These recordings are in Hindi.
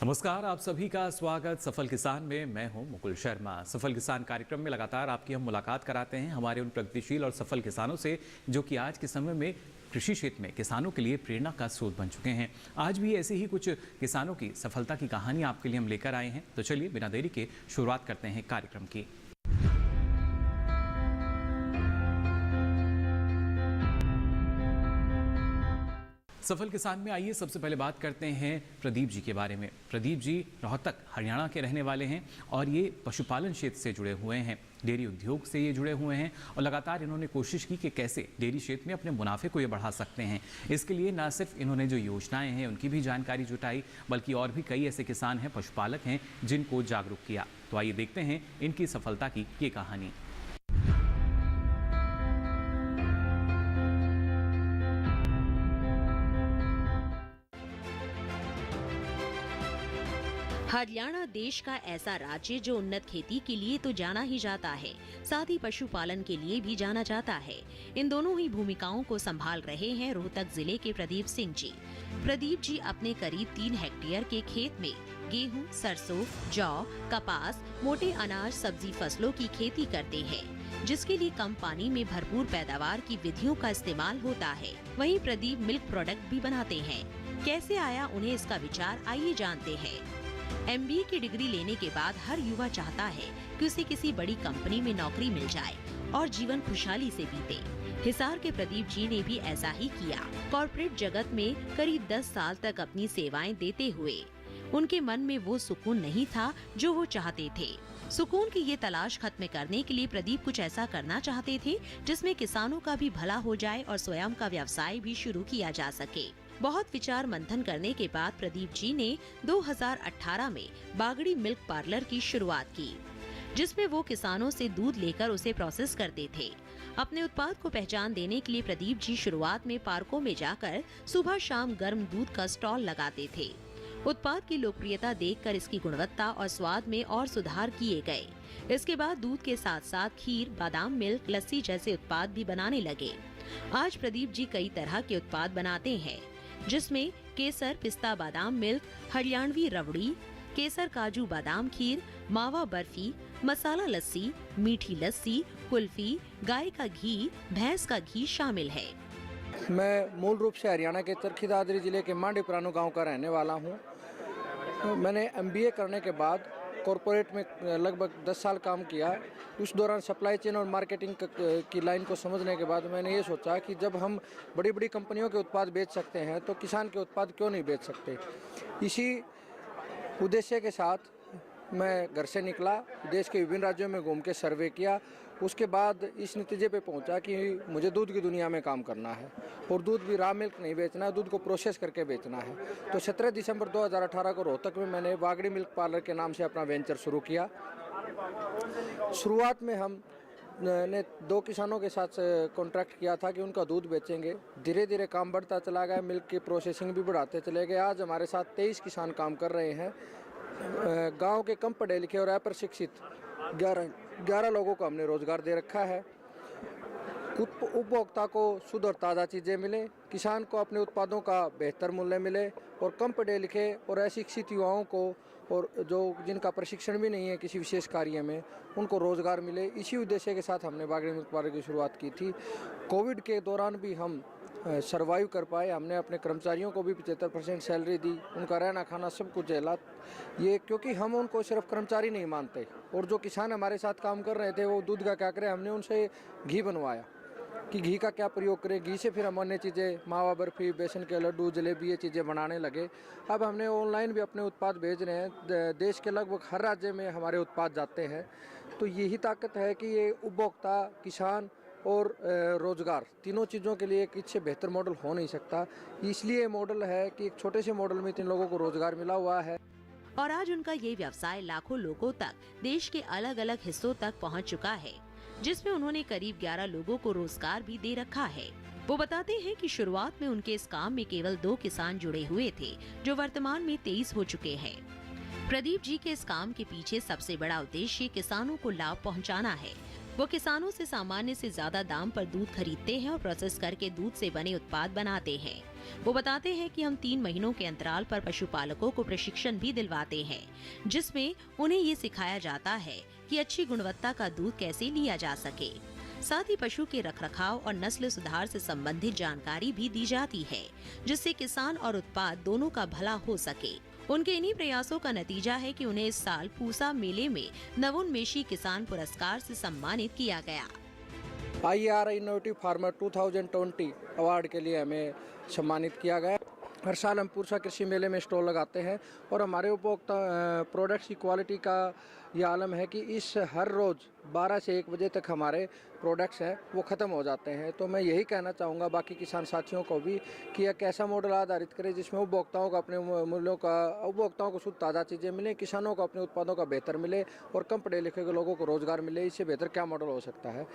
नमस्कार, आप सभी का स्वागत सफल किसान में। मैं हूं मुकुल शर्मा। सफल किसान कार्यक्रम में लगातार आपकी हम मुलाकात कराते हैं हमारे उन प्रगतिशील और सफल किसानों से जो कि आज के समय में कृषि क्षेत्र में किसानों के लिए प्रेरणा का स्रोत बन चुके हैं। आज भी ऐसे ही कुछ किसानों की सफलता की कहानी आपके लिए हम लेकर आए हैं। तो चलिए बिना देरी के शुरुआत करते हैं कार्यक्रम की। सफल किसान में आइए सबसे पहले बात करते हैं प्रदीप जी के बारे में। प्रदीप जी रोहतक हरियाणा के रहने वाले हैं और ये पशुपालन क्षेत्र से जुड़े हुए हैं, डेयरी उद्योग से ये जुड़े हुए हैं और लगातार इन्होंने कोशिश की कि कैसे डेयरी क्षेत्र में अपने मुनाफे को ये बढ़ा सकते हैं। इसके लिए न सिर्फ इन्होंने जो योजनाएं हैं उनकी भी जानकारी जुटाई, बल्कि और भी कई ऐसे किसान हैं, पशुपालक हैं जिनको जागरूक किया। तो आइए देखते हैं इनकी सफलता की ये कहानी। हरियाणा देश का ऐसा राज्य जो उन्नत खेती के लिए तो जाना ही जाता है, साथ ही पशुपालन के लिए भी जाना जाता है। इन दोनों ही भूमिकाओं को संभाल रहे हैं रोहतक जिले के प्रदीप सिंह जी। प्रदीप जी अपने करीब 3 हेक्टेयर के खेत में गेहूं, सरसों, जौ, कपास, मोटे अनाज, सब्जी फसलों की खेती करते हैं, जिसके लिए कम पानी में भरपूर पैदावार की विधियों का इस्तेमाल होता है। वहीं प्रदीप मिल्क प्रोडक्ट भी बनाते हैं। कैसे आया उन्हें इसका विचार, आइए जानते हैं। MBA की डिग्री लेने के बाद हर युवा चाहता है कि उसे किसी बड़ी कंपनी में नौकरी मिल जाए और जीवन खुशहाली से बीते। हिसार के प्रदीप जी ने भी ऐसा ही किया। कॉर्पोरेट जगत में करीब 10 साल तक अपनी सेवाएं देते हुए उनके मन में वो सुकून नहीं था जो वो चाहते थे। सुकून की ये तलाश खत्म करने के लिए प्रदीप कुछ ऐसा करना चाहते थे जिसमें किसानों का भी भला हो जाए और स्वयं का व्यवसाय भी शुरू किया जा सके। बहुत विचार मंथन करने के बाद प्रदीप जी ने 2018 में बागड़ी मिल्क पार्लर की शुरुआत की, जिसमें वो किसानों से दूध लेकर उसे प्रोसेस करते थे। अपने उत्पाद को पहचान देने के लिए प्रदीप जी शुरुआत में पार्कों में जाकर सुबह शाम गर्म दूध का स्टॉल लगाते थे। उत्पाद की लोकप्रियता देखकर इसकी गुणवत्ता और स्वाद में और सुधार किए गए। इसके बाद दूध के साथ साथ खीर, बादाम मिल्क, लस्सी जैसे उत्पाद भी बनाने लगे। आज प्रदीप जी कई तरह के उत्पाद बनाते हैं, जिसमें केसर पिस्ता बादाम मिल्क, हरियाणवी रबड़ी, केसर काजू बादाम खीर, मावा बर्फी, मसाला लस्सी, मीठी लस्सी, कुल्फी, गाय का घी, भैंस का घी शामिल है। मैं मूल रूप से हरियाणा के चरखी दादरी जिले के मांडी पुरानो गांव का रहने वाला हूं। मैंने MBA करने के बाद कॉरपोरेट में लगभग 10 साल काम किया। उस दौरान सप्लाई चेन और मार्केटिंग की लाइन को समझने के बाद मैंने ये सोचा कि जब हम बड़ी बड़ी कंपनियों के उत्पाद बेच सकते हैं तो किसान के उत्पाद क्यों नहीं बेच सकते। इसी उद्देश्य के साथ मैं घर से निकला, देश के विभिन्न राज्यों में घूम के सर्वे किया। उसके बाद इस नतीजे पे पहुंचा कि मुझे दूध की दुनिया में काम करना है और दूध भी रॉ मिल्क नहीं बेचना है, दूध को प्रोसेस करके बेचना है। तो 17 दिसंबर 2018 को रोहतक में मैंने बागड़ी मिल्क पार्लर के नाम से अपना वेंचर शुरू किया। शुरुआत में हम ने 2 किसानों के साथ कॉन्ट्रैक्ट किया था कि उनका दूध बेचेंगे। धीरे धीरे काम बढ़ता चला गया, मिल्क की प्रोसेसिंग भी बढ़ाते चले गए। आज हमारे साथ 23 किसान काम कर रहे हैं। गांव के कम पढ़े लिखे और अप्रशिक्षित 11 लोगों को हमने रोजगार दे रखा है। उपभोक्ता को शुद्ध और ताज़ा चीज़ें मिले, किसान को अपने उत्पादों का बेहतर मूल्य मिले और कम पढ़े लिखे और अशिक्षित युवाओं को और जो जिनका प्रशिक्षण भी नहीं है किसी विशेष कार्य में, उनको रोजगार मिले। इसी उद्देश्य के साथ हमने बागड़ी मिल्क पार्लर की शुरुआत की थी। कोविड के दौरान भी हम सर्वाइव कर पाए। हमने अपने कर्मचारियों को भी 75% सैलरी दी, उनका रहना खाना सब कुछ झेला। ये क्योंकि हम उनको सिर्फ कर्मचारी नहीं मानते और जो किसान हमारे साथ काम कर रहे थे वो दूध का क्या करें, हमने उनसे घी बनवाया कि घी का क्या प्रयोग करें। घी से फिर हम अन्य चीज़ें, मावा बर्फी, बेसन के लड्डू, जलेबी, ये चीज़ें बनाने लगे। अब हमने ऑनलाइन भी अपने उत्पाद भेज रहे हैं। देश के लगभग हर राज्य में हमारे उत्पाद जाते हैं। तो यही ताकत है कि ये उपभोक्ता, किसान और रोजगार तीनों चीज़ों के लिए एक इससे बेहतर मॉडल हो नहीं सकता। इसलिए मॉडल है कि एक छोटे से मॉडल में 3 लोगों को रोजगार मिला हुआ है। और आज उनका ये व्यवसाय लाखों लोगों तक, देश के अलग अलग हिस्सों तक पहुंच चुका है, जिसमें उन्होंने करीब 11 लोगों को रोजगार भी दे रखा है। वो बताते हैं कि शुरुआत में उनके इस काम में केवल 2 किसान जुड़े हुए थे, जो वर्तमान में 23 हो चुके हैं। प्रदीप जी के इस काम के पीछे सबसे बड़ा उद्देश्य किसानों को लाभ पहुंचाना है, वो किसानों से सामान्य से ज्यादा दाम पर दूध खरीदते हैं और प्रोसेस करके दूध से बने उत्पाद बनाते हैं। वो बताते हैं कि हम 3 महीनों के अंतराल पर पशुपालकों को प्रशिक्षण भी दिलवाते हैं, जिसमें उन्हें ये सिखाया जाता है कि अच्छी गुणवत्ता का दूध कैसे लिया जा सके। साथ ही पशु के रखरखाव और नस्ल सुधार से संबंधित जानकारी भी दी जाती है, जिससे किसान और उत्पाद दोनों का भला हो सके। उनके इन्हीं प्रयासों का नतीजा है कि उन्हें इस साल पूसा मेले में नवोन्मेषी किसान पुरस्कार से सम्मानित किया गया। IER इनोवेटिव फार्मर 2020 अवार्ड के लिए हमें सम्मानित किया गया। हर साल हम पूसा कृषि मेले में स्टॉल लगाते हैं और हमारे उपभोक्ता प्रोडक्ट्स की क्वालिटी का ये आलम है कि इस हर रोज़ 12 से 1 बजे तक हमारे प्रोडक्ट्स हैं वो ख़त्म हो जाते हैं। तो मैं यही कहना चाहूँगा बाकी किसान साथियों को भी कि एक ऐसा मॉडल आधारित करें जिसमें उपभोक्ताओं को अपने मूल्यों का उपभोक्ताओं को शुद्ध ताज़ा चीज़ें मिलें, किसानों को अपने उत्पादों का बेहतर मिले और कम पढ़े लिखे के लोगों को रोज़गार मिले। इससे बेहतर क्या मॉडल हो सकता है।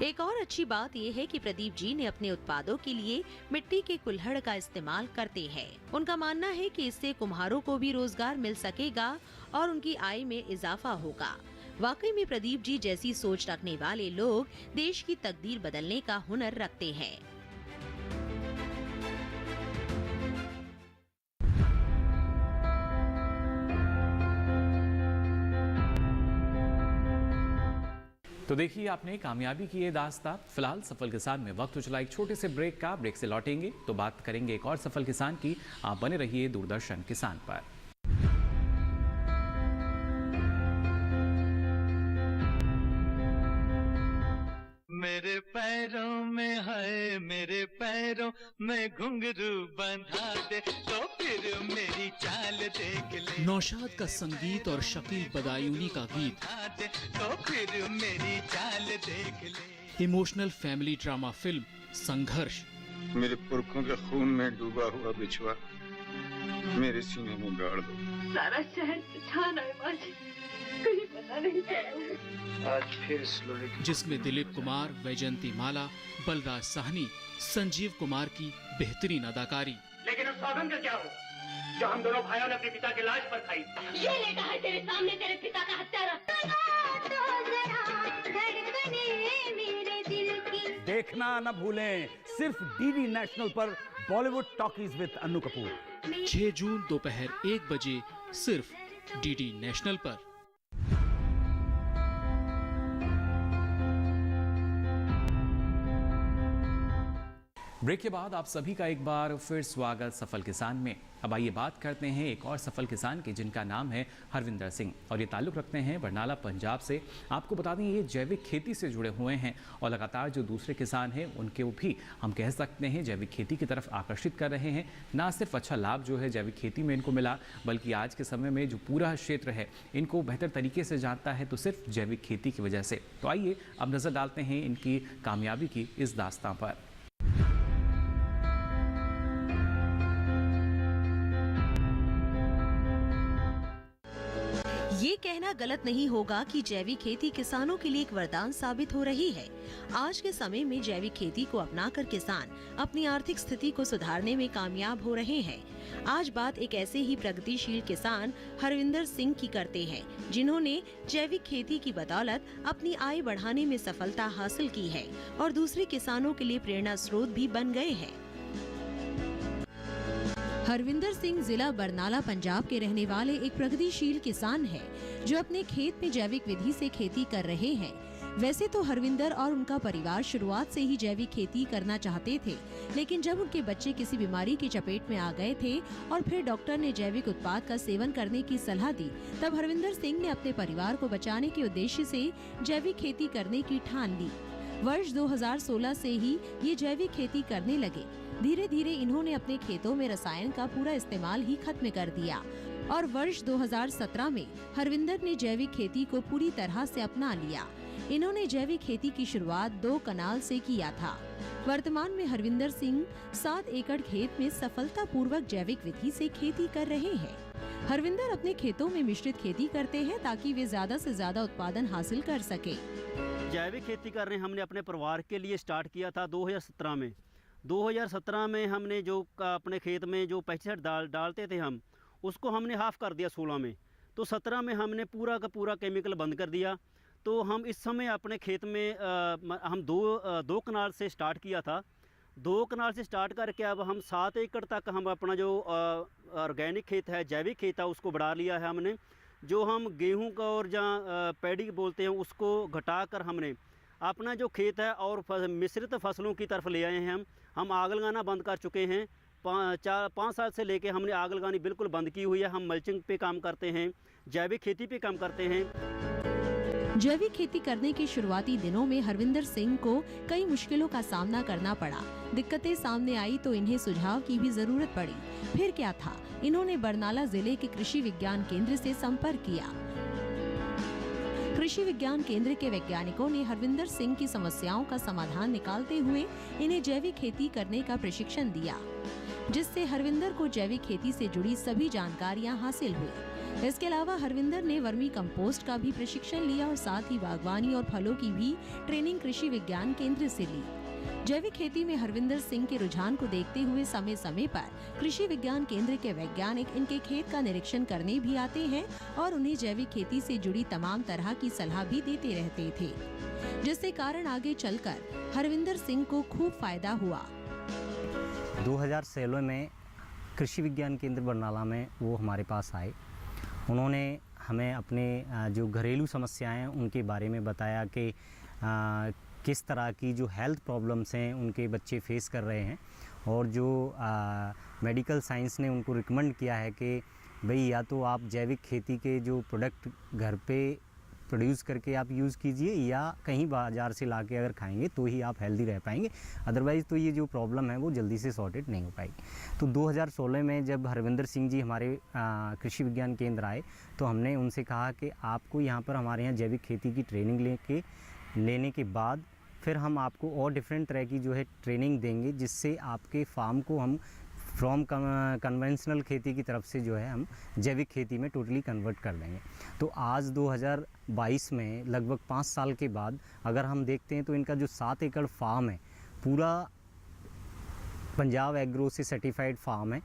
एक और अच्छी बात यह है कि प्रदीप जी ने अपने उत्पादों के लिए मिट्टी के कुल्हड़ का इस्तेमाल करते हैं। उनका मानना है कि इससे कुम्हारों को भी रोजगार मिल सकेगा और उनकी आय में इजाफा होगा। वाकई में प्रदीप जी जैसी सोच रखने वाले लोग देश की तकदीर बदलने का हुनर रखते हैं। तो देखिए आपने कामयाबी की ये दास्तां। फिलहाल सफल किसान में वक्त हो चला एक छोटे से ब्रेक का। ब्रेक से लौटेंगे तो बात करेंगे एक और सफल किसान की। आप बने रहिए दूरदर्शन किसान पर। मेरे पैरों में है, मेरे पैरों में घुंघरू बंधा दे तो फिर मेरी चाल देख ले। नौशाद का संगीत और शकील बदायूनी का गीत, तो फिर मेरी चाल देख ले। इमोशनल फैमिली ड्रामा फिल्म संघर्ष। मेरे पुरखों के खून में डूबा हुआ बिछुआ मेरे सीने में गाड़ दो। सारा शहर छाना है माजी, कहीं पता नहीं चला। आज फिर स्लोली जिसमें दिलीप कुमार, वैजंती माला, बलराज साहनी, संजीव कुमार की बेहतरीन अदाकारी। लेकिन उस सौगंध का क्या हो जो हम दोनों भाइयों ने अपने पिता की लाश पर खाई? ये लेटा है तेरे सामने तेरे पिता का हत्यारा। देखना न भूलें सिर्फ डीडी नेशनल पर बॉलीवुड टॉकीज विद अन्नू कपूर। 6 जून दोपहर 1 बजे सिर्फ डीडी नेशनल पर। ब्रेक के बाद आप सभी का एक बार फिर स्वागत सफल किसान में। अब आइए बात करते हैं एक और सफल किसान की जिनका नाम है हरविंदर सिंह और ये ताल्लुक़ रखते हैं बरनाला पंजाब से। आपको बता दें ये जैविक खेती से जुड़े हुए हैं और लगातार जो दूसरे किसान हैं उनके भी हम कह सकते हैं जैविक खेती की तरफ आकर्षित कर रहे हैं। ना सिर्फ अच्छा लाभ जो है जैविक खेती में इनको मिला, बल्कि आज के समय में जो पूरा क्षेत्र है इनको बेहतर तरीके से जानता है तो सिर्फ जैविक खेती की वजह से। तो आइए अब नज़र डालते हैं इनकी कामयाबी की इस दास्तां पर। ये कहना गलत नहीं होगा कि जैविक खेती किसानों के लिए एक वरदान साबित हो रही है। आज के समय में जैविक खेती को अपनाकर किसान अपनी आर्थिक स्थिति को सुधारने में कामयाब हो रहे हैं। आज बात एक ऐसे ही प्रगतिशील किसान हरविंदर सिंह की करते हैं, जिन्होंने जैविक खेती की बदौलत अपनी आय बढ़ाने में सफलता हासिल की है और दूसरे किसानों के लिए प्रेरणा स्रोत भी बन गए हैं। हरविंदर सिंह जिला बरनाला पंजाब के रहने वाले एक प्रगतिशील किसान हैं, जो अपने खेत में जैविक विधि से खेती कर रहे हैं। वैसे तो हरविंदर और उनका परिवार शुरुआत से ही जैविक खेती करना चाहते थे, लेकिन जब उनके बच्चे किसी बीमारी की चपेट में आ गए थे और फिर डॉक्टर ने जैविक उत्पाद का सेवन करने की सलाह दी, तब हरविंदर सिंह ने अपने परिवार को बचाने के उद्देश्य से जैविक खेती करने की ठान ली। वर्ष 2016 से ही ये जैविक खेती करने लगे। धीरे धीरे इन्होंने अपने खेतों में रसायन का पूरा इस्तेमाल ही खत्म कर दिया और वर्ष 2017 में हरविंदर ने जैविक खेती को पूरी तरह से अपना लिया। इन्होंने जैविक खेती की शुरुआत 2 कनाल से किया था। वर्तमान में हरविंदर सिंह 7 एकड़ खेत में सफलतापूर्वक जैविक विधि से खेती कर रहे हैं। हरविंदर अपने खेतों में मिश्रित खेती करते हैं ताकि वे ज्यादा से ज्यादा उत्पादन हासिल कर सके। जैविक खेती करने हमने अपने परिवार के लिए स्टार्ट किया था 2017 में। 2017 में हमने जो अपने खेत में जो पेस्टिसाइड डालते थे हम उसको हमने हाफ कर दिया 16 में। तो 17 में हमने पूरा का पूरा केमिकल बंद कर दिया। तो हम इस समय अपने खेत में हम दो कनाल से स्टार्ट किया था। 2 कनाल से स्टार्ट करके अब हम 7 एकड़ तक हम अपना जो ऑर्गेनिक खेत है, जैविक खेत है, उसको बढ़ा लिया है हमने। जो हम गेहूं का और जहाँ पैडी बोलते हैं उसको घटाकर हमने अपना जो खेत है और मिश्रित फसलों की तरफ ले आए हैं। हम आग लगाना बंद कर चुके हैं। 5 साल से लेके हमने आग लगानी बिल्कुल बंद की हुई है। हम मल्चिंग पे काम करते हैं, जैविक खेती पे काम करते हैं। जैविक खेती करने के शुरुआती दिनों में हरविंदर सिंह को कई मुश्किलों का सामना करना पड़ा। दिक्कतें सामने आई तो इन्हें सुझाव की भी जरूरत पड़ी। फिर क्या था, इन्होंने बरनाला जिले के कृषि विज्ञान केंद्र से संपर्क किया। कृषि विज्ञान केंद्र के वैज्ञानिकों ने हरविंदर सिंह की समस्याओं का समाधान निकालते हुए इन्हें जैविक खेती करने का प्रशिक्षण दिया, जिससे हरविंदर को जैविक खेती से जुड़ी सभी जानकारियां हासिल हुई। इसके अलावा हरविंदर ने वर्मी कंपोस्ट का भी प्रशिक्षण लिया और साथ ही बागवानी और फलों की भी ट्रेनिंग कृषि विज्ञान केंद्र से ली। जैविक खेती में हरविंदर सिंह के रुझान को देखते हुए समय समय पर कृषि विज्ञान केंद्र के वैज्ञानिक इनके खेत का निरीक्षण करने भी आते हैं और उन्हें जैविक खेती से जुड़ी तमाम तरह की सलाह भी देते रहते थे, जिससे कारण आगे चलकर हरविंदर सिंह को खूब फायदा हुआ। 2016 में कृषि विज्ञान केंद्र बरनाला में वो हमारे पास आए। उन्होंने हमें अपने जो घरेलू समस्याएं उनके बारे में बताया कि किस तरह की जो हेल्थ प्रॉब्लम्स हैं उनके बच्चे फेस कर रहे हैं, और जो मेडिकल साइंस ने उनको रिकमेंड किया है कि भाई या तो आप जैविक खेती के जो प्रोडक्ट घर पे प्रोड्यूस करके आप यूज़ कीजिए, या कहीं बाज़ार से ला के अगर खाएंगे तो ही आप हेल्दी रह पाएंगे, अदरवाइज़ तो ये जो प्रॉब्लम है वो जल्दी से सॉर्टेड नहीं हो पाएगी। तो 2016 में जब हरविंदर सिंह जी हमारे कृषि विज्ञान केंद्र आए तो हमने उनसे कहा कि आपको यहाँ पर हमारे यहाँ जैविक खेती की ट्रेनिंग लेने के बाद फिर हम आपको और डिफरेंट तरह की जो है ट्रेनिंग देंगे, जिससे आपके फार्म को हम फ्रॉम कन्वेंशनल खेती की तरफ से जो है हम जैविक खेती में टोटली कन्वर्ट कर देंगे। तो आज 2022 में लगभग 5 साल के बाद अगर हम देखते हैं तो इनका जो 7 एकड़ फार्म है पूरा पंजाब एग्रो से सर्टिफाइड फार्म है,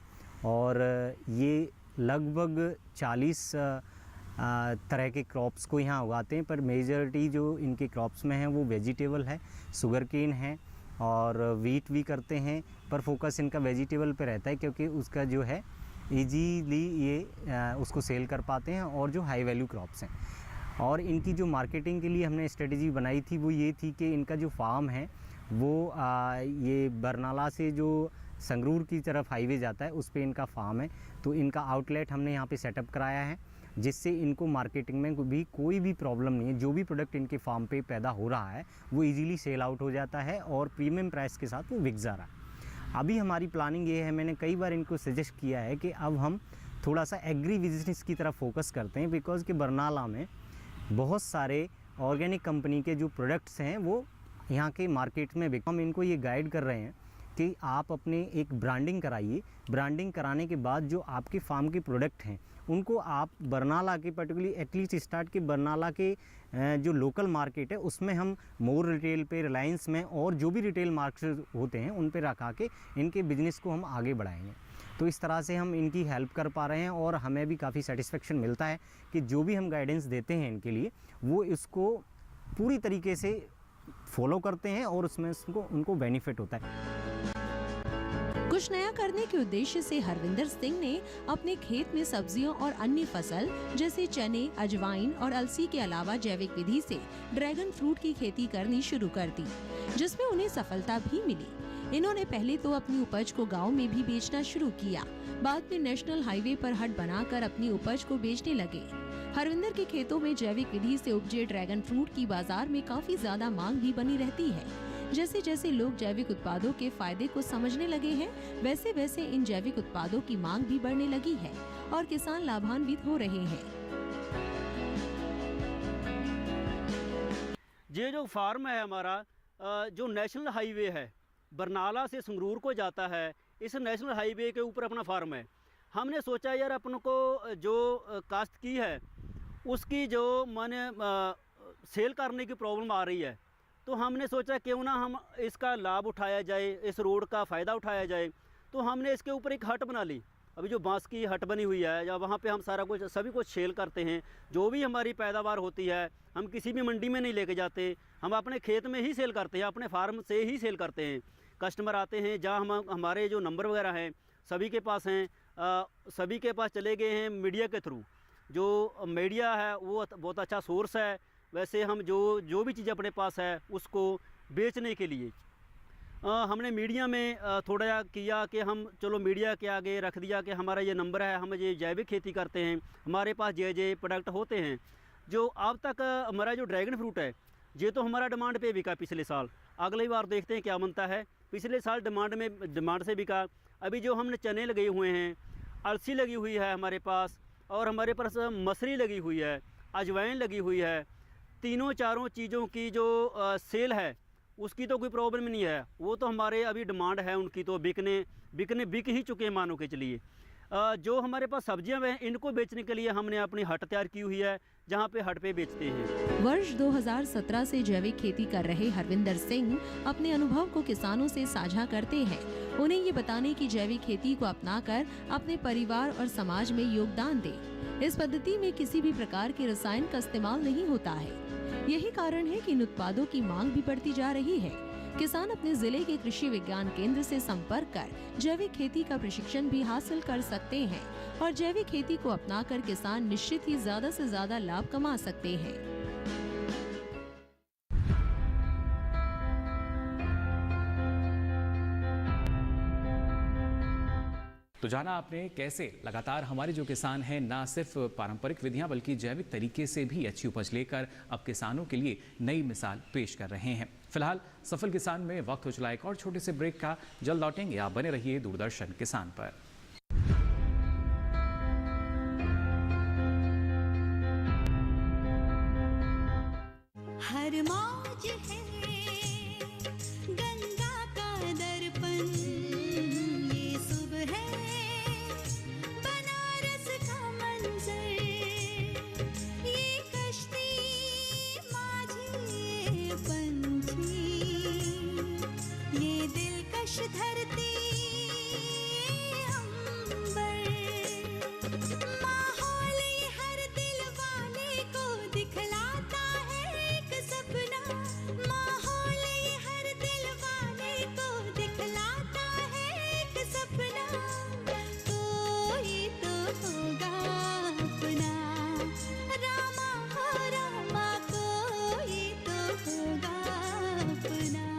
और ये लगभग 40 तरह के क्रॉप्स को यहाँ उगाते हैं, पर मेजॉरिटी जो इनके क्रॉप्स में है वो वेजिटेबल है, शुगर केन है और वीट भी करते हैं, पर फोकस इनका वेजिटेबल पे रहता है क्योंकि उसका जो है इजीली ये उसको सेल कर पाते हैं, और जो हाई वैल्यू क्रॉप्स हैं। और इनकी जो मार्केटिंग के लिए हमने स्ट्रेटजी बनाई थी वो ये थी कि इनका जो फार्म है वो ये बरनाला से जो संगरूर की तरफ हाईवे जाता है उस पे इनका फार्म है, तो इनका आउटलेट हमने यहाँ पे सेटअप कराया है, जिससे इनको मार्केटिंग में भी कोई भी प्रॉब्लम नहीं है। जो भी प्रोडक्ट इनके फार्म पे पैदा हो रहा है वो इजीली सेल आउट हो जाता है और प्रीमियम प्राइस के साथ वो बिक जा रहा है। अभी हमारी प्लानिंग ये है, मैंने कई बार इनको सजेस्ट किया है कि अब हम थोड़ा सा एग्री बिजनेस की तरफ फोकस करते हैं, बिकॉज़ कि बरनाला में बहुत सारे ऑर्गेनिक कंपनी के जो प्रोडक्ट्स हैं वो यहाँ के मार्केट में बिक। हम इनको ये गाइड कर रहे हैं कि आप अपने एक ब्रांडिंग कराइए, ब्रांडिंग कराने के बाद जो आपके फार्म के प्रोडक्ट हैं उनको आप बरनाला के पर्टिकुलरली एटलीस्ट स्टार्ट के बरनाला के जो लोकल मार्केट है उसमें हम मोर रिटेल पे, रिलायंस में और जो भी रिटेल मार्केट होते हैं उन पे रखा के इनके बिज़नेस को हम आगे बढ़ाएंगे। तो इस तरह से हम इनकी हेल्प कर पा रहे हैं और हमें भी काफ़ी सेटिस्फेक्शन मिलता है कि जो भी हम गाइडेंस देते हैं इनके लिए वो इसको पूरी तरीके से फॉलो करते हैं और उसमें उनको बेनिफिट होता है। कुछ नया करने के उद्देश्य से हरविंदर सिंह ने अपने खेत में सब्जियों और अन्य फसल जैसे चने, अजवाइन और अलसी के अलावा जैविक विधि से ड्रैगन फ्रूट की खेती करनी शुरू कर दी, जिसमें उन्हें सफलता भी मिली। इन्होंने पहले तो अपनी उपज को गांव में भी बेचना शुरू किया, बाद में नेशनल हाईवे पर हट बनाकर अपनी उपज को बेचने लगे। हरविंदर के खेतों में जैविक विधि से उपजे ड्रैगन फ्रूट की बाजार में काफी ज्यादा मांग भी बनी रहती है। जैसे जैसे लोग जैविक उत्पादों के फायदे को समझने लगे हैं, वैसे वैसे इन जैविक उत्पादों की मांग भी बढ़ने लगी है और किसान लाभान्वित हो रहे हैं। ये जो फार्म है हमारा, जो नेशनल हाईवे है बरनाला से संगरूर को जाता है, इस नेशनल हाईवे के ऊपर अपना फार्म है। हमने सोचा यार अपन को जो काश्त की है उसकी जो माने सेल करने की प्रॉब्लम आ रही है, तो हमने सोचा क्यों ना हम इसका लाभ उठाया जाए, इस रोड का फ़ायदा उठाया जाए। तो हमने इसके ऊपर एक हट बना ली अभी जो बांस की हट बनी हुई है, या वहाँ पे हम सारा कुछ सभी कुछ सेल करते हैं। जो भी हमारी पैदावार होती है हम किसी भी मंडी में नहीं लेके जाते, हम अपने खेत में ही सेल करते हैं, अपने फार्म से ही सेल करते हैं। कस्टमर आते हैं, जहाँ हम हमारे जो नंबर वगैरह हैं सभी के पास हैं, सभी के पास चले गए हैं मीडिया के थ्रू। जो मीडिया है वो बहुत अच्छा सोर्स है। वैसे हम जो भी चीज़ अपने पास है उसको बेचने के लिए हमने मीडिया में थोड़ा किया कि हम चलो मीडिया के आगे रख दिया कि हमारा ये नंबर है, हम ये जैविक खेती करते हैं, हमारे पास जे प्रोडक्ट होते हैं। जो अब तक हमारा जो ड्रैगन फ्रूट है ये तो हमारा डिमांड पे बिका पिछले साल, अगली बार देखते हैं क्या बनता है। पिछले साल डिमांड से बिका। अभी जो हमने चने लगे हुए हैं, अलसी लगी हुई है हमारे पास, और हमारे पास मसरी लगी हुई है, अजवाइन लगी हुई है। तीनों चारों चीज़ों की जो सेल है उसकी तो कोई प्रॉब्लम नहीं है। वो तो हमारे अभी डिमांड है उनकी, तो बिक ही चुके हैं मानो के चलिए। जो हमारे पास सब्जियां हैं इनको बेचने के लिए हमने अपनी हट तैयार की हुई है, जहां पे हट पे बेचते हैं। वर्ष 2017 से जैविक खेती कर रहे हरविंदर सिंह अपने अनुभव को किसानों से साझा करते हैं। उन्हें ये बताने की जैविक खेती को अपनाकर अपने परिवार और समाज में योगदान दें। इस पद्धति में किसी भी प्रकार के रसायन का इस्तेमाल नहीं होता है। यही कारण है कि इन उत्पादों की मांग भी बढ़ती जा रही है। किसान अपने जिले के कृषि विज्ञान केंद्र से संपर्क कर जैविक खेती का प्रशिक्षण भी हासिल कर सकते हैं और जैविक खेती को अपनाकर किसान निश्चित ही ज्यादा से ज्यादा लाभ कमा सकते हैं। तो जाना आपने कैसे लगातार हमारे जो किसान हैं ना सिर्फ पारंपरिक विधियां बल्कि जैविक तरीके से भी अच्छी उपज लेकर अब किसानों के लिए नई मिसाल पेश कर रहे हैं। फिलहाल सफल किसान में वक्त हो चला एक और छोटे से ब्रेक का। जल्द लौटेंगे, आप बने रहिए दूरदर्शन किसान पर। हर मौज है गंगा का दर्पण, ये सुबह है बनारस का मंजर, ये कश्ती माझी पंछी, ये दिलकश धरती माहौल ये हर दिल वाले को दिखलाता है एक सपना, माहौल ये हर दिल वाले को दिखलाता है एक सपना, कोई तो होगा अपना रामा हो रामा, कोई तो होगा अपना।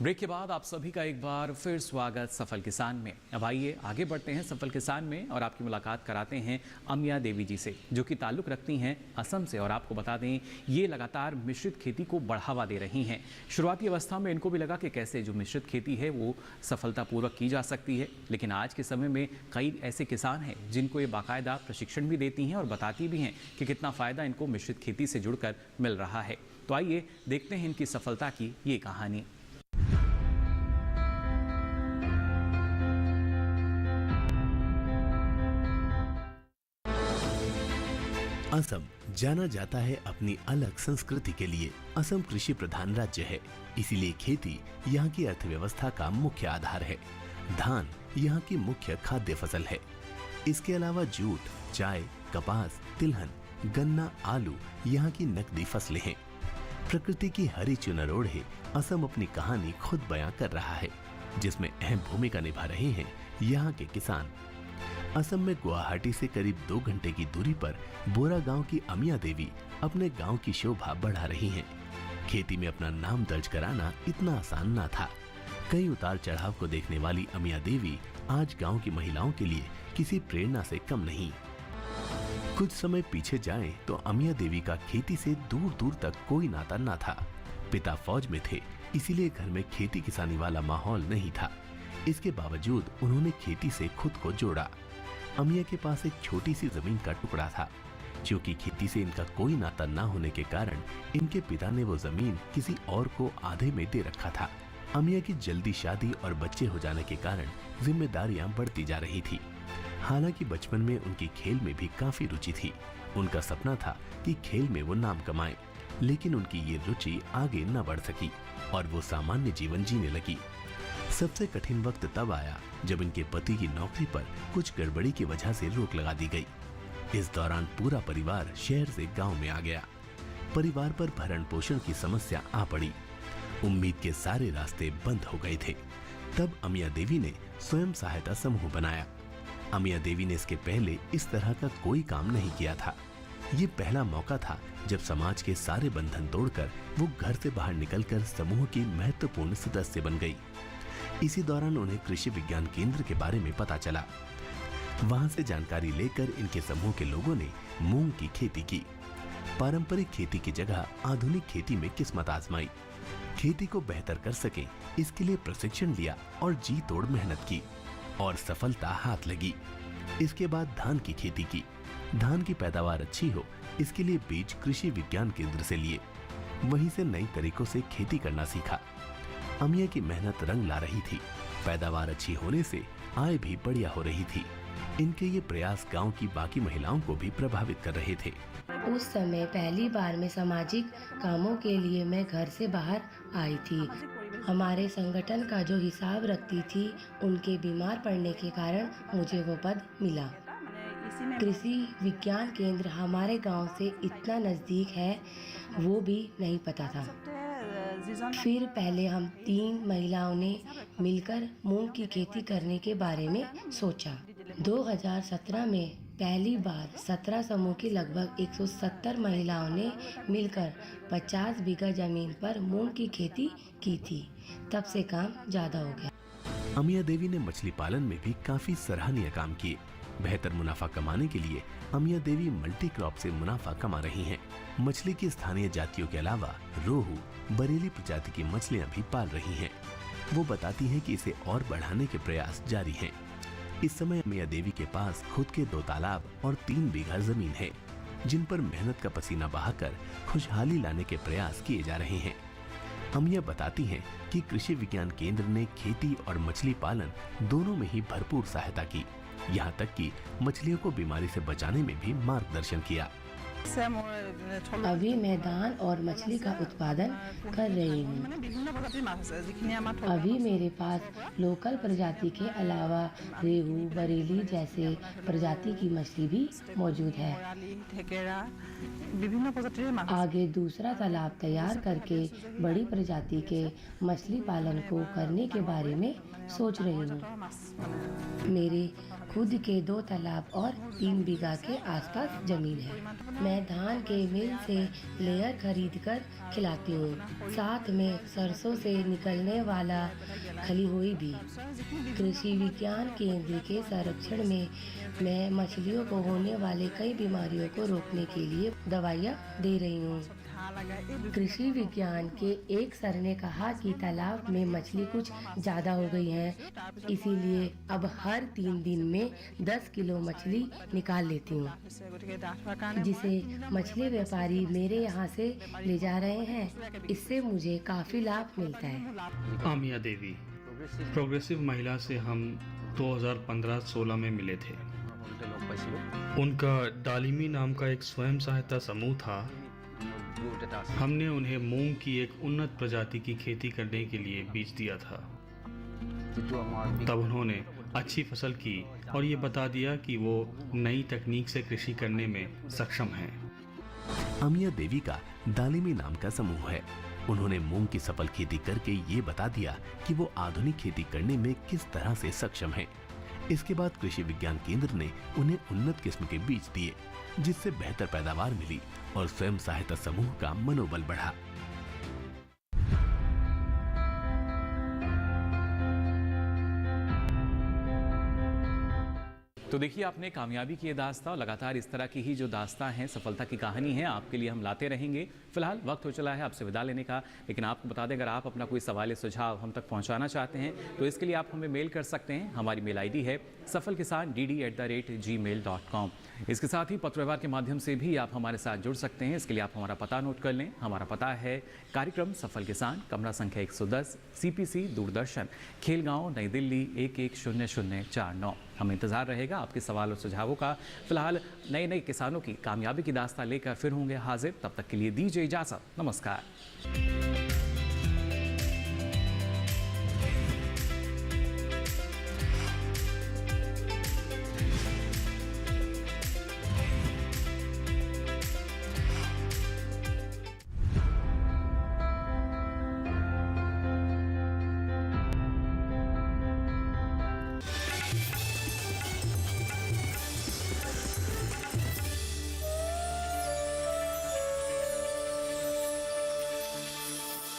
ब्रेक के बाद आप सभी का एक बार फिर स्वागत सफल किसान में। अब आइए आगे बढ़ते हैं सफल किसान में और आपकी मुलाकात कराते हैं अमिया देवी जी से, जो कि ताल्लुक़ रखती हैं असम से। और आपको बता दें ये लगातार मिश्रित खेती को बढ़ावा दे रही हैं। शुरुआती अवस्था में इनको भी लगा कि कैसे जो मिश्रित खेती है वो सफलतापूर्वक की जा सकती है, लेकिन आज के समय में कई ऐसे किसान हैं जिनको ये बाकायदा प्रशिक्षण भी देती हैं और बताती भी हैं कि कितना फ़ायदा इनको मिश्रित खेती से जुड़कर मिल रहा है। तो आइए देखते हैं इनकी सफलता की ये कहानी। असम जाना जाता है अपनी अलग संस्कृति के लिए। असम कृषि प्रधान राज्य है, इसीलिए खेती यहाँ की अर्थव्यवस्था का मुख्य आधार है। धान यहाँ की मुख्य खाद्य फसल है। इसके अलावा जूट, चाय, कपास, तिलहन, गन्ना, आलू यहाँ की नकदी फसलें हैं। प्रकृति की हरी चुनर ओढ़े असम अपनी कहानी खुद बयां कर रहा है, जिसमें अहम भूमिका निभा रहे हैं यहाँ के किसान। असम में गुवाहाटी से करीब 2 घंटे की दूरी पर बोरा गांव की अमिया देवी अपने गांव की शोभा बढ़ा रही हैं। खेती में अपना नाम दर्ज कराना इतना आसान ना था। कई उतार चढ़ाव को देखने वाली अमिया देवी आज गांव की महिलाओं के लिए किसी प्रेरणा से कम नहीं। कुछ समय पीछे जाएं तो अमिया देवी का खेती से दूर दूर तक कोई नाता ना था। पिता फौज में थे, इसीलिए घर में खेती किसानी वाला माहौल नहीं था। इसके बावजूद उन्होंने खेती से खुद को जोड़ा। अमिया के पास एक छोटी सी जमीन का टुकड़ा था। क्योंकि खेती से इनका कोई नाता ना होने के कारण इनके पिता ने वो जमीन किसी और को आधे में दे रखा था। अमिया की जल्दी शादी और बच्चे हो जाने के कारण जिम्मेदारियां बढ़ती जा रही थी। हालांकि बचपन में उनकी खेल में भी काफी रुचि थी। उनका सपना था कि खेल में वो नाम कमाएं, लेकिन उनकी ये रुचि आगे न बढ़ सकी और वो सामान्य जीवन जीने लगी। सबसे कठिन वक्त तब आया जब इनके पति की नौकरी पर कुछ गड़बड़ी की वजह से रोक लगा दी गई। इस दौरान पूरा परिवार शहर से गांव में आ गया। परिवार पर भरण पोषण की समस्या आ पड़ी। उम्मीद के सारे रास्ते बंद हो गए थे। तब अमिया देवी ने स्वयं सहायता समूह बनाया। अमिया देवी ने इसके पहले इस तरह का कोई काम नहीं किया था। ये पहला मौका था जब समाज के सारे बंधन तोड़कर वो घर से बाहर निकलकर समूह की महत्वपूर्ण सदस्य बन गई। इसी दौरान उन्हें कृषि विज्ञान केंद्र के बारे में पता चला। वहां से जानकारी लेकर इनके समूह के लोगों ने मूंग की खेती की। पारंपरिक खेती की जगह आधुनिक खेती में किस्मत आजमाई। खेती को बेहतर कर सके इसके लिए प्रशिक्षण लिया और जी तोड़ मेहनत की और सफलता हाथ लगी। इसके बाद धान की खेती की। धान की पैदावार अच्छी हो इसके लिए बीज कृषि विज्ञान केंद्र से लिए। वहीं से नई तरीकों से खेती करना सीखा। अमिया की मेहनत रंग ला रही थी। पैदावार अच्छी होने से आय भी बढ़िया हो रही थी। इनके ये प्रयास गांव की बाकी महिलाओं को भी प्रभावित कर रहे थे। उस समय पहली बार मैं सामाजिक कामों के लिए मैं घर से बाहर आई थी। हमारे संगठन का जो हिसाब रखती थी उनके बीमार पड़ने के कारण मुझे वो पद मिला। कृषि विज्ञान केंद्र हमारे गांव से इतना नज़दीक है वो भी नहीं पता था। फिर पहले हम 3 महिलाओं ने मिलकर मूंग की खेती करने के बारे में सोचा। 2017 में पहली बार 17 समूह की लगभग 170 महिलाओं ने मिलकर 50 बीघा जमीन पर मूंग की खेती की थी। तब से काम ज्यादा हो गया। अमिया देवी ने मछली पालन में भी काफी सराहनीय काम किए। बेहतर मुनाफा कमाने के लिए अमिया देवी मल्टी क्रॉप से मुनाफा कमा रही हैं। मछली की स्थानीय जातियों के अलावा रोहू, बरेली प्रजाति की मछलियां भी पाल रही हैं। वो बताती हैं कि इसे और बढ़ाने के प्रयास जारी हैं। इस समय अमिया देवी के पास खुद के 2 तालाब और 3 बीघा जमीन है, जिन पर मेहनत का पसीना बहाकर खुशहाली लाने के प्रयास किए जा रहे हैं। अमिया बताती हैं कि कृषि विज्ञान केंद्र ने खेती और मछली पालन दोनों में ही भरपूर सहायता की। यहाँ तक कि मछलियों को बीमारी से बचाने में भी मार्गदर्शन किया। अभी मैं धान और मछली का उत्पादन कर रही हूँ। अभी मेरे पास लोकल प्रजाति के अलावा रेहू, बरेली जैसे प्रजाति की मछली भी मौजूद है। आगे दूसरा तालाब तैयार करके बड़ी प्रजाति के मछली पालन को करने के बारे में सोच रही हूँ। मेरे खुद के 2 तालाब और 3 बीघा के आसपास जमीन है। मैं धान के मिल से लेयर खरीद कर खिलाती हूँ। साथ में सरसों से निकलने वाला खली हुई भी। कृषि विज्ञान केंद्र के संरक्षण में मैं मछलियों को होने वाले कई बीमारियों को रोकने के लिए दवाइयाँ दे रही हूँ। कृषि विज्ञान के एक सर ने कहा कि तालाब में मछली कुछ ज्यादा हो गई है, इसीलिए अब हर 3 दिन में 10 किलो मछली निकाल लेती हूँ, जिसे मछली व्यापारी मेरे यहाँ से ले जा रहे हैं। इससे मुझे काफी लाभ मिलता है। अमिया देवी प्रोग्रेसिव महिला से हम 2015-16 में मिले थे। उनका डालिमी नाम का एक स्वयं सहायता समूह था। हमने उन्हें मूंग की एक उन्नत प्रजाति की खेती करने के लिए बीज दिया था। तब उन्होंने अच्छी फसल की और ये बता दिया कि वो नई तकनीक से कृषि करने में सक्षम हैं। अमिया देवी का दालिमी नाम का समूह है। उन्होंने मूंग की सफल खेती करके ये बता दिया कि वो आधुनिक खेती करने में किस तरह से सक्षम है। इसके बाद कृषि विज्ञान केंद्र ने उन्हें उन्नत किस्म के बीज दिए, जिससे बेहतर पैदावार मिली और स्वयं सहायता समूह का मनोबल बढ़ा। तो देखिए, आपने कामयाबी की ये दास्तां और लगातार इस तरह की ही जो दास्तां हैं, सफलता की कहानी है, आपके लिए हम लाते रहेंगे। फिलहाल वक्त हो चला है आपसे विदा लेने का, लेकिन आपको बता दें, अगर आप अपना कोई सवाल या सुझाव हम तक पहुंचाना चाहते हैं तो इसके लिए आप हमें मेल कर सकते हैं। हमारी मेल आईडी है safalkisan@gmail.com। इसके साथ ही पत्र व्यवहार के माध्यम से भी आप हमारे साथ जुड़ सकते हैं। इसके लिए आप हमारा पता नोट कर लें। हमारा पता है कार्यक्रम सफल किसान, कमरा संख्या 110, CPC दूरदर्शन, खेलगांव, नई दिल्ली 110049। हम इंतज़ार रहेगा आपके सवाल और सुझावों का। फिलहाल नए किसानों की कामयाबी की दास्तां लेकर फिर होंगे हाजिर। तब तक के लिए दीजिए इजाज़त। नमस्कार।